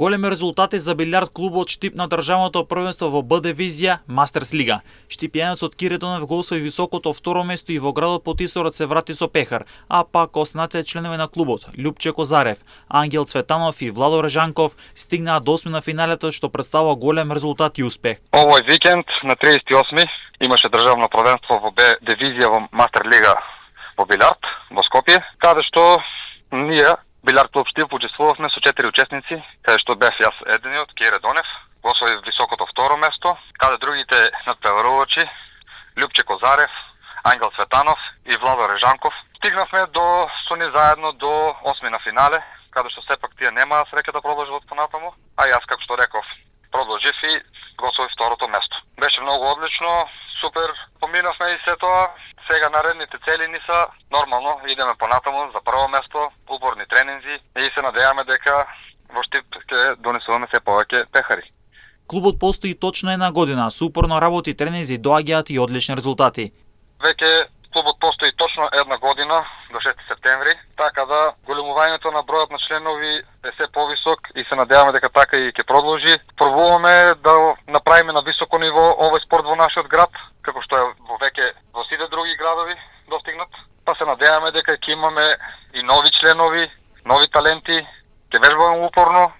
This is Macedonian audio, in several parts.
Големи резултати за билярд клубот Штип на државното првенство во Б дивизија Мастерс лига. Штипјанец од Кире Донев го освои високото второ место и во градот Потисорот се врати со пехар, а пак останатите членови на клубот Љупче Козарев, Ангел Цветанов и Владо Режанков стигнаа до осми на финалето, што представува голем резултат и успех. Овој викенд на 38 имаше државно првенство во Б дивизија во Мастер лига во билярд во Скопје, каде што ние билярд клуб Штип учествувавме со 4 учесници, каде што бев јас едениот, Кире Донев, го освои високото второ место, каде другите надпреварувачи Љупче Козарев, Ангел Цветанов и Владо Режанков стигнавме со ни заедно до осми на финале, каде што сепак тие немаа среќа да продолжат понатаму, а јас, како што реков, продолжив и го освоив второто место. Беше многу одлично, супер, поминавме и се тоа. Сега наредните цели ни се нормално, идеме понатаму за прво место, упорни тренинзи и се надеваме дека во Штип ќе донесуваме се повеќе пехари. Клубот постои точно една година, со упорно работи и тренинзи доаѓаат и одлични резултати. Веќе клубот постои точно една година до 6 септември, така да големувањето на бројот на членови е се повисок и се надеваме дека така и ќе продолжи. Пробуваме да направиме на високо ниво овој спорт во нашиот град, како што е веќе во сите други градови достигнат. Па се надеваме дека ќе имаме и нови членови, нови таленти, ќе вежбаме упорно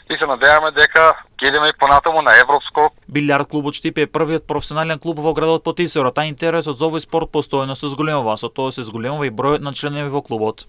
и се надеваме дека ќе идеме и понатаму на европско. Билярд клубот Штип е првиот професионален клуб во градот Потисорот, а интересот за овој спорт постојано се зголемува, со тоа се зголемува и бројот на членови во клубот.